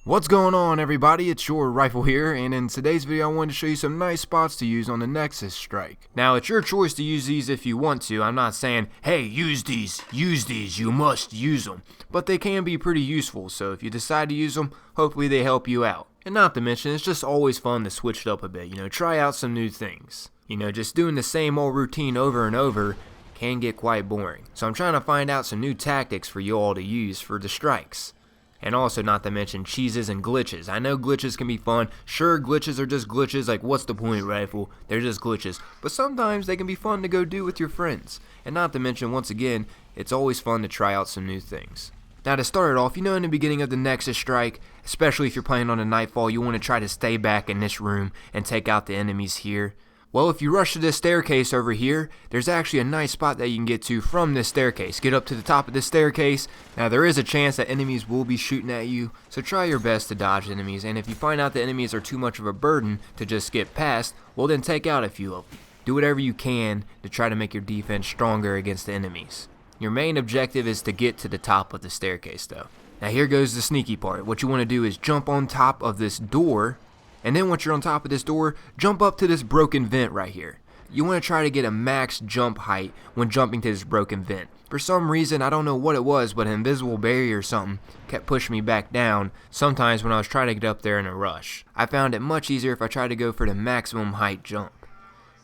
What's going on, everybody? It's your Rifle here, and in today's video I wanted to show you some nice spots to use on the Nexus strike. Now, it's your choice to use these if you want to. I'm not saying, hey, use these, you must use them. But they can be pretty useful, so if you decide to use them, hopefully they help you out. And not to mention, it's just always fun to switch it up a bit, try out some new things. Just doing the same old routine over and over can get quite boring. So I'm trying to find out some new tactics for you all to use for the strikes. And also not to mention cheeses and glitches. I know glitches can be fun. Sure, glitches are just glitches, like what's the point, Rifle? They're just glitches. But sometimes they can be fun to go do with your friends. And not to mention, once again, it's always fun to try out some new things. Now to start it off, in the beginning of the Nexus strike, especially if you're playing on a nightfall, you want to try to stay back in this room and take out the enemies here. Well, if you rush to this staircase over here, there's actually a nice spot that you can get to from this staircase. Get up to the top of this staircase. Now, there is a chance that enemies will be shooting at you, so try your best to dodge enemies. And if you find out the enemies are too much of a burden to just skip past, well then take out a few of them. Do whatever you can to try to make your defense stronger against the enemies. Your main objective is to get to the top of the staircase though. Now here goes the sneaky part. What you want to do is jump on top of this door. And then once you're on top of this door, jump up to this broken vent right here. You want to try to get a max jump height when jumping to this broken vent. For some reason, I don't know what it was, but an invisible barrier or something kept pushing me back down sometimes when I was trying to get up there in a rush. I found it much easier if I tried to go for the maximum height jump.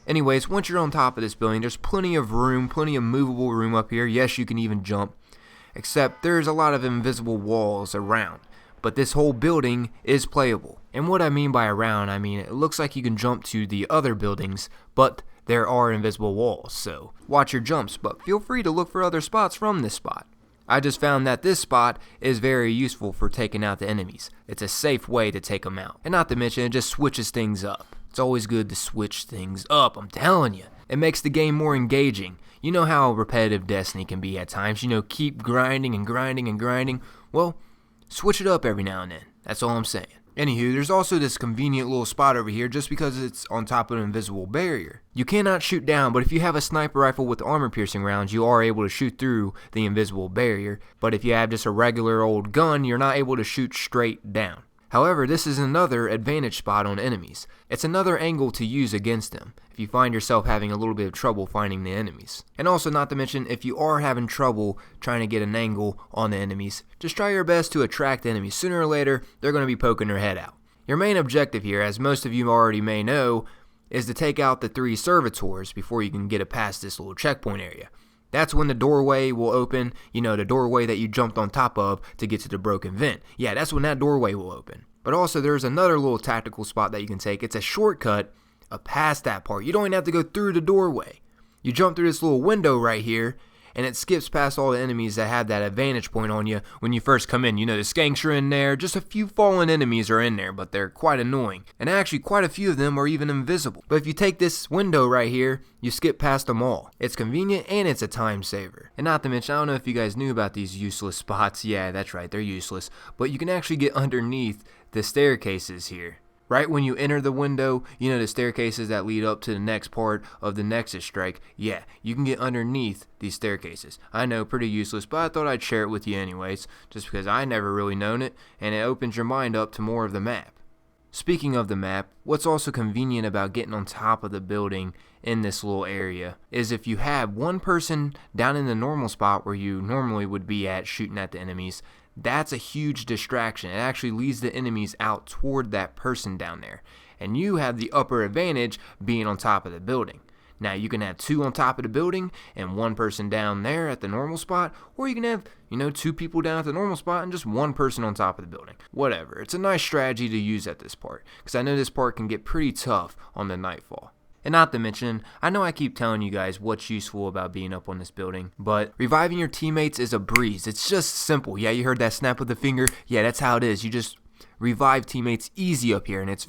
Anyways, once you're on top of this building, there's plenty of room, plenty of movable room up here. Yes, you can even jump, except there's a lot of invisible walls around. But this whole building is playable. And what I mean by around, it looks like you can jump to the other buildings, but there are invisible walls, so watch your jumps, but feel free to look for other spots from this spot. I just found that this spot is very useful for taking out the enemies. It's a safe way to take them out. And not to mention, it just switches things up. It's always good to switch things up, I'm telling you. It makes the game more engaging. You know how repetitive Destiny can be at times. Keep grinding and grinding and grinding. Well, switch it up every now and then. That's all I'm saying. Anywho, there's also this convenient little spot over here just because it's on top of an invisible barrier. You cannot shoot down, but if you have a sniper rifle with armor-piercing rounds, you are able to shoot through the invisible barrier. But if you have just a regular old gun, you're not able to shoot straight down. However, this is another advantage spot on enemies. It's another angle to use against them if you find yourself having a little bit of trouble finding the enemies. And also not to mention, if you are having trouble trying to get an angle on the enemies, just try your best to attract enemies. Sooner or later, they're going to be poking their head out. Your main objective here, as most of you already may know, is to take out the 3 servitors before you can get it past this little checkpoint area. That's when the doorway will open, the doorway that you jumped on top of to get to the broken vent. Yeah, that's when that doorway will open. But also there's another little tactical spot that you can take. It's a shortcut past that part. You don't even have to go through the doorway. You jump through this little window right here, and it skips past all the enemies that have that advantage point on you when you first come in. The skanks are in there. Just a few fallen enemies are in there, but they're quite annoying. And actually, quite a few of them are even invisible. But if you take this window right here, you skip past them all. It's convenient and it's a time saver. And not to mention, I don't know if you guys knew about these useless spots. Yeah, that's right, they're useless. But you can actually get underneath the staircases here. Right when you enter the window, the staircases that lead up to the next part of the Nexus strike, yeah, you can get underneath these staircases. I know, pretty useless, but I thought I'd share it with you anyways, just because I never really known it, and it opens your mind up to more of the map. Speaking of the map, what's also convenient about getting on top of the building in this little area is if you have one person down in the normal spot where you normally would be at shooting at the enemies, that's a huge distraction. It actually leads the enemies out toward that person down there. And you have the upper advantage being on top of the building. Now you can have 2 on top of the building and 1 person down there at the normal spot, or you can have, 2 people down at the normal spot and just 1 person on top of the building. Whatever. It's a nice strategy to use at this part, because I know this part can get pretty tough on the nightfall. And not to mention, I know I keep telling you guys what's useful about being up on this building, but reviving your teammates is a breeze. It's just simple. Yeah, you heard that snap of the finger? Yeah, that's how it is. You just revive teammates easy up here, and it's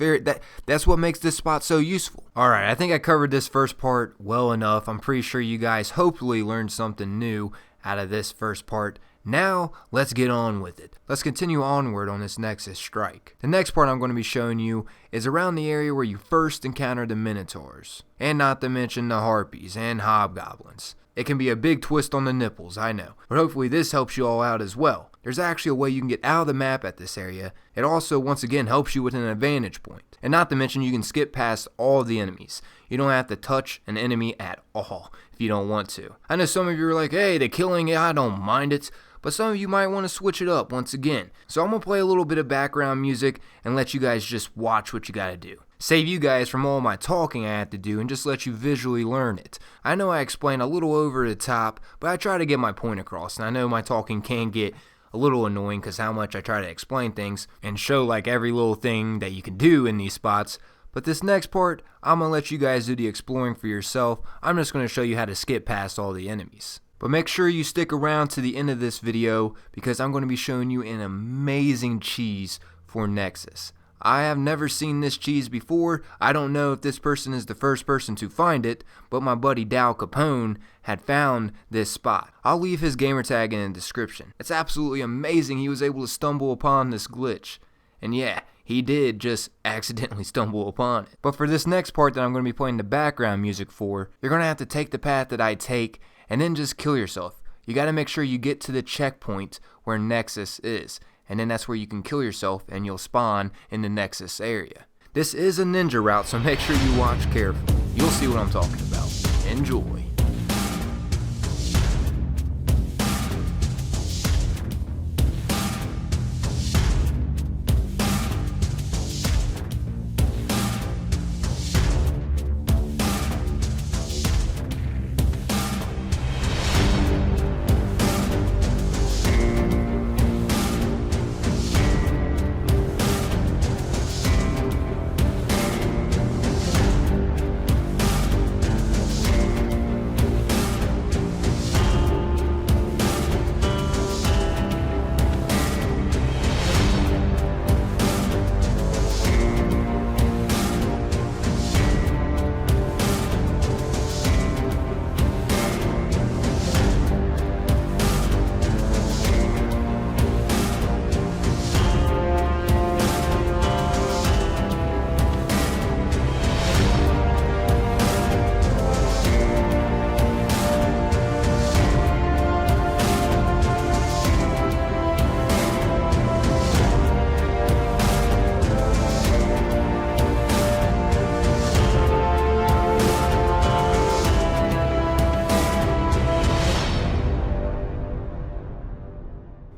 that's what makes this spot so useful. Alright, I think I covered this first part well enough. I'm pretty sure you guys hopefully learned something new out of this first part. Now, let's get on with it. Let's continue onward on this Nexus strike. The next part I'm going to be showing you is around the area where you first encounter the Minotaurs. And not to mention the Harpies and Hobgoblins. It can be a big twist on the nipples, I know, but hopefully this helps you all out as well. There's actually a way you can get out of the map at this area. It also, once again, helps you with an advantage point. And not to mention, you can skip past all of the enemies. You don't have to touch an enemy at all if you don't want to. I know some of you are like, hey, the killing, I don't mind it. But some of you might want to switch it up once again. So I'm going to play a little bit of background music and let you guys just watch what you got to do. Save you guys from all my talking I have to do and just let you visually learn it. I know I explain a little over the top, but I try to get my point across. And I know my talking can get a little annoying because how much I try to explain things and show like every little thing that you can do in these spots. But this next part, I'm going to let you guys do the exploring for yourself. I'm just going to show you how to skip past all the enemies. But make sure you stick around to the end of this video because I'm going to be showing you an amazing cheese for Nexus. I have never seen this cheese before. I don't know if this person is the first person to find it, but my buddy Dow Capone had found this spot. I'll leave his gamertag in the description. It's absolutely amazing he was able to stumble upon this glitch. And yeah, he did just accidentally stumble upon it. But for this next part that I'm going to be playing the background music for, you're going to have to take the path that I take and then just kill yourself. You got to make sure you get to the checkpoint where Nexus is. And then that's where you can kill yourself and you'll spawn in the Nexus area. This is a ninja route, so make sure you watch carefully. You'll see what I'm talking about. Enjoy.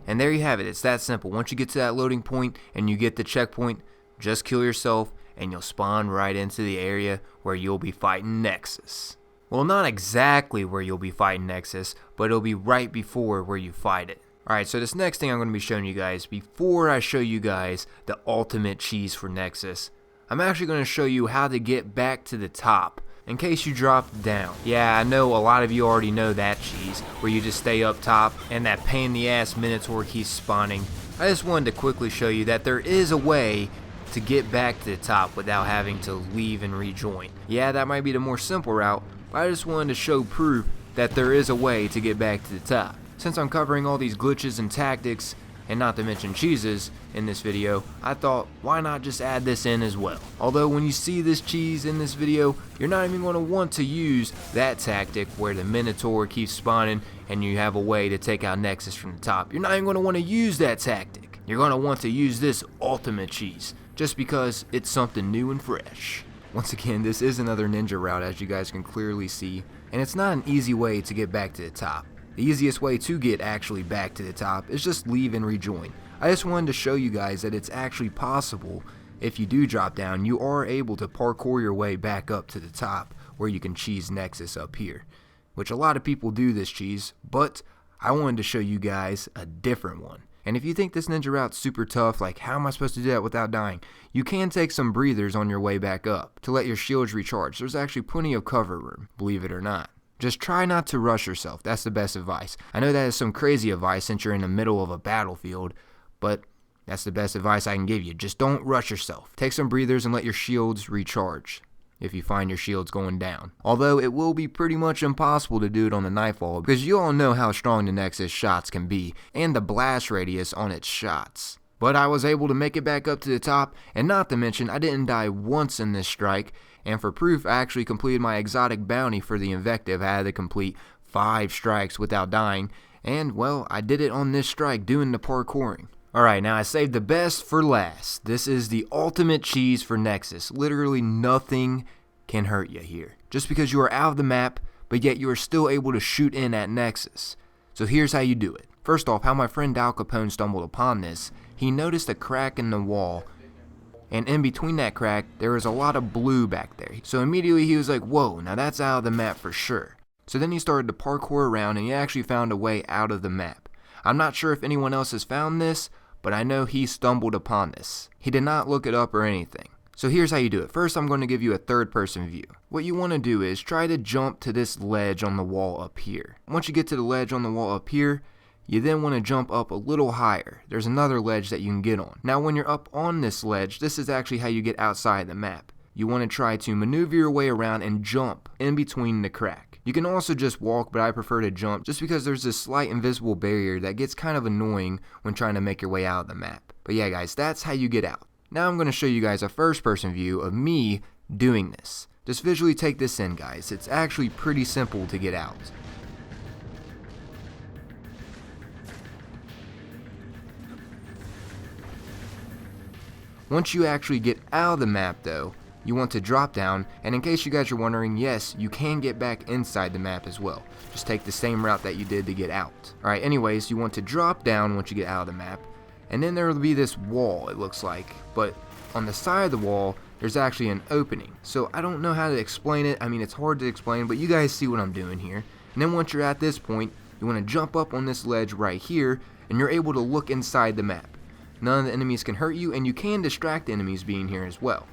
And there you have it. It's that simple. Once you get to that loading point and you get the checkpoint, just kill yourself and you'll spawn right into the area where you'll be fighting Nexus. Well, not exactly where you'll be fighting Nexus, but it'll be right before where you fight it. Alright, so this next thing I'm going to be showing you guys, before I show you guys the ultimate cheese for Nexus, I'm actually going to show you how to get back to the top in case you dropped down. Yeah, I know a lot of you already know that cheese, where you just stay up top and that pain in the ass Minotaur keeps spawning. I just wanted to quickly show you that there is a way to get back to the top without having to leave and rejoin. Yeah, that might be the more simple route, but I just wanted to show proof that there is a way to get back to the top. Since I'm covering all these glitches and tactics, and not to mention cheeses in this video, I thought, why not just add this in as well? Although when you see this cheese in this video, you're not even going to want to use that tactic where the Minotaur keeps spawning and you have a way to take out Nexus from the top. You're not even going to want to use that tactic. You're going to want to use this ultimate cheese, just because it's something new and fresh. Once again, this is another ninja route, as you guys can clearly see, and it's not an easy way to get back to the top. The easiest way to get actually back to the top is just leave and rejoin. I just wanted to show you guys that it's actually possible. If you do drop down, you are able to parkour your way back up to the top where you can cheese Nexus up here, which a lot of people do this cheese, but I wanted to show you guys a different one. And if you think this ninja route's super tough, like how am I supposed to do that without dying, you can take some breathers on your way back up to let your shields recharge. There's actually plenty of cover room, believe it or not. Just try not to rush yourself. That's the best advice. I know that is some crazy advice since you're in the middle of a battlefield, but that's the best advice I can give you. Just don't rush yourself. Take some breathers and let your shields recharge if you find your shields going down. Although it will be pretty much impossible to do it on the Nightfall because you all know how strong the Nexus shots can be and the blast radius on its shots. But I was able to make it back up to the top, and not to mention I didn't die once in this strike. And for proof, I actually completed my exotic bounty for the invective. I had to complete 5 strikes without dying, and well, I did it on this strike doing the parkouring. Alright, now I saved the best for last. This is the ultimate cheese for Nexus. Literally nothing can hurt you here. Just because you are out of the map, but yet you are still able to shoot in at Nexus. So here's how you do it. First off, how my friend Al Capone stumbled upon this, he noticed a crack in the wall, and in between that crack, there was a lot of blue back there. So immediately he was like, whoa, now that's out of the map for sure. So then he started to parkour around and he actually found a way out of the map. I'm not sure if anyone else has found this, but I know he stumbled upon this. He did not look it up or anything. So here's how you do it. First, I'm going to give you a third-person view. What you want to do is try to jump to this ledge on the wall up here. Once you get to the ledge on the wall up here, you then want to jump up a little higher. There's another ledge that you can get on. Now when you're up on this ledge, this is actually how you get outside the map. You want to try to maneuver your way around and jump in between the crack. You can also just walk, but I prefer to jump just because there's this slight invisible barrier that gets kind of annoying when trying to make your way out of the map. But yeah guys, that's how you get out. Now I'm going to show you guys a first-person view of me doing this. Just visually take this in, guys. It's actually pretty simple to get out. Once you actually get out of the map though, you want to drop down, and in case you guys are wondering, yes, you can get back inside the map as well. Just take the same route that you did to get out. Alright, anyways, you want to drop down once you get out of the map, and then there will be this wall, it looks like, but on the side of the wall, there's actually an opening. So I don't know how to explain it. I mean, it's hard to explain, but you guys see what I'm doing here. And then once you're at this point, you want to jump up on this ledge right here, and you're able to look inside the map. None of the enemies can hurt you, and you can distract enemies being here as well.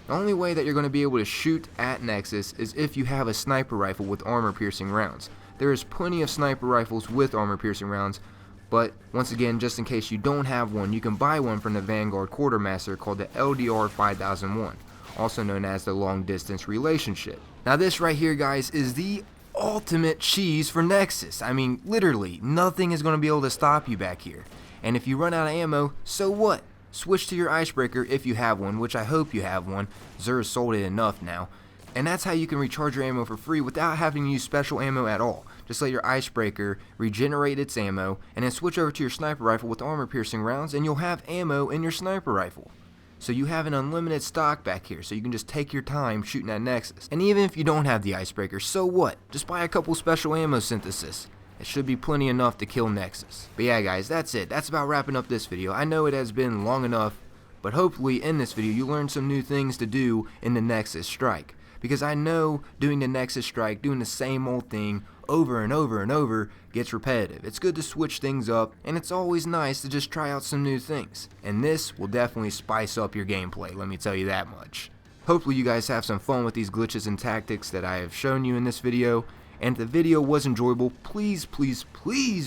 The only way that you're going to be able to shoot at Nexus is if you have a sniper rifle with armor-piercing rounds. There is plenty of sniper rifles with armor-piercing rounds, but once again, just in case you don't have one, you can buy one from the Vanguard Quartermaster called the LDR 5001, also known as the Long Distance Relationship. Now this right here, guys, is the ultimate cheese for Nexus. I mean, literally, nothing is going to be able to stop you back here. And if you run out of ammo, so what? Switch to your icebreaker if you have one, which I hope you have one. Zer's sold it enough now. And that's how you can recharge your ammo for free without having to use special ammo at all. Just let your icebreaker regenerate its ammo, and then switch over to your sniper rifle with armor-piercing rounds, and you'll have ammo in your sniper rifle. So you have an unlimited stock back here, so you can just take your time shooting at Nexus. And even if you don't have the icebreaker, so what? Just buy a couple special ammo synthesis. It should be plenty enough to kill Nexus. But yeah guys, that's it. That's about wrapping up this video. I know it has been long enough, but hopefully in this video you learned some new things to do in the Nexus strike. Because I know doing the Nexus strike, doing the same old thing over and over and over gets repetitive. It's good to switch things up, and it's always nice to just try out some new things. And this will definitely spice up your gameplay, let me tell you that much. Hopefully you guys have some fun with these glitches and tactics that I have shown you in this video. And if the video was enjoyable, please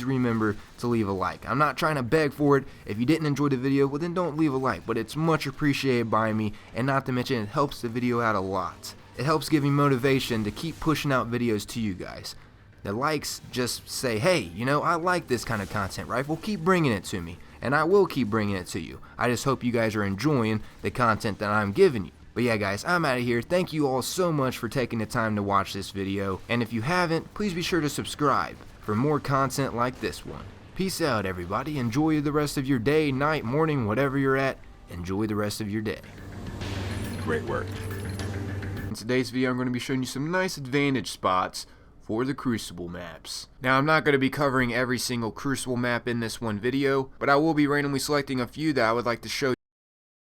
remember to leave a like. I'm not trying to beg for it. If you didn't enjoy the video, well then don't leave a like, but it's much appreciated by me, and not to mention it helps the video out a lot. It helps give me motivation to keep pushing out videos to you guys. The likes just say, hey, you know, I like this kind of content, Rifle, keep bringing it to me, and I will keep bringing it to you. I just hope you guys are enjoying the content that I'm giving you. But yeah guys, I'm out of here. Thank you all so much for taking the time to watch this video. And if you haven't, please be sure to subscribe for more content like this one. Peace out everybody. Enjoy the rest of your day, night, morning, whatever you're at. Enjoy the rest of your day. Great work. In today's video I'm going to be showing you some nice advantage spots for the Crucible maps. Now I'm not going to be covering every single Crucible map in this one video, but I will be randomly selecting a few that I would like to show you.